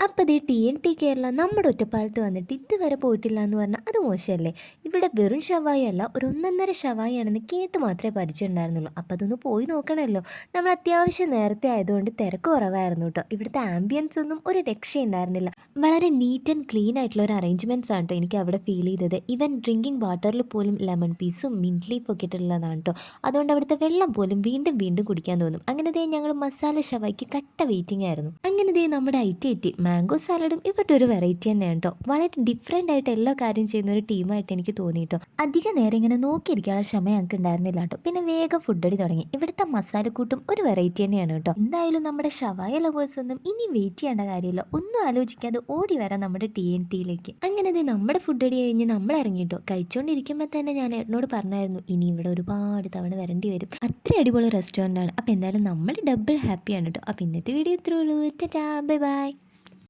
അപ്പോൾ ദേ TNT കേരള നമ്മുടെ ഒറ്റപ്പാലത്ത് വന്നിട്ട് ഇതുവരെ പോയിട്ടില്ല എന്ന് പറഞ്ഞാൽ അത് മോശമല്ലേ? ഇവിടെ വെറും ഷവായി അല്ല, ഒരു ഒന്നൊന്നര ഷവായി ആണെന്ന് കേട്ട് മാത്രമേ പരിചയം ഉണ്ടായിരുന്നുള്ളൂ. അപ്പോൾ അതൊന്ന് പോയി നോക്കണമല്ലോ. നമ്മൾ അത്യാവശ്യം നേരത്തെ ആയതുകൊണ്ട് തിരക്ക് കുറവായിരുന്നു കേട്ടോ. ഇവിടുത്തെ ആംബിയൻസ് ഒന്നും ഒരു രക്ഷയുണ്ടായിരുന്നില്ല. വളരെ നീറ്റ് ആൻഡ് ക്ലീൻ ആയിട്ടുള്ള ഒരു അറേഞ്ച്മെൻറ്റ്സ് ആണ് കേട്ടോ എനിക്ക് അവിടെ ഫീൽ ചെയ്തത്. ഈവൻ ഡ്രിങ്കിങ് വാട്ടറിൽ പോലും ലെമൺ പീസും മിൻറ്റ് ലീഫും ഒക്കെ ഇട്ടുള്ളതാണ് കേട്ടോ. അതുകൊണ്ട് അവിടുത്തെ വെള്ളം പോലും വീണ്ടും വീണ്ടും കുടിക്കാൻ തോന്നും. അങ്ങനെ ദേ ഞങ്ങൾ മസാല ഷവായിക്ക് കട്ട വെയിറ്റിംഗ് ആയിരുന്നു. അങ്ങനെ ദേ നമ്മുടെ ഐറ്റി എത്തി. മാംഗോ സാലഡും ഇവരുടെ ഒരു വെറൈറ്റി തന്നെയാണ് കേട്ടോ. വളരെ ഡിഫറെൻ്റ് ആയിട്ട് എല്ലാ കാര്യം ചെയ്യുന്ന ഒരു ടീമായിട്ട് എനിക്ക് തോന്നി കേട്ടോ. അധിക നേരം ഇങ്ങനെ നോക്കിയിരിക്കാനുള്ള ക്ഷമ ഞങ്ങൾക്ക് ഉണ്ടായിരുന്നില്ല കേട്ടോ. പിന്നെ വേഗം ഫുഡ് അടി തുടങ്ങി. ഇവിടുത്തെ മസാലക്കൂട്ടും ഒരു വെറൈറ്റി തന്നെയാണ് കേട്ടോ. എന്തായാലും നമ്മുടെ ഷവായ ലവേഴ്സ് ഒന്നും ഇനി വെയിറ്റ് ചെയ്യേണ്ട കാര്യമില്ല. ഒന്നും ആലോചിക്കാതെ ഓടി വരാം നമ്മുടെ TNTയിലേക്ക്. അങ്ങനെ ദേ നമ്മുടെ ഫുഡ് അടി കഴിഞ്ഞ് നമ്മൾ ഇറങ്ങി കേട്ടോ. കഴിച്ചുകൊണ്ടിരിക്കുമ്പോൾ തന്നെ ഞാൻ ഏട്ടനോട് പറഞ്ഞായിരുന്നു ഇനി ഇവിടെ ഒരുപാട് തവണ വരേണ്ടി വരും. അത്ര അടിപൊളി റെസ്റ്റോറൻ്റ് ആണ്. അപ്പോൾ എന്തായാലും നമ്മൾ ഡബിൾ ഹാപ്പിയാണ് കേട്ടോ. അപ്പോൾ ഇന്നത്തെ വീഡിയോ ഇത്രേ ഉള്ളൂ. Tata, bye bye.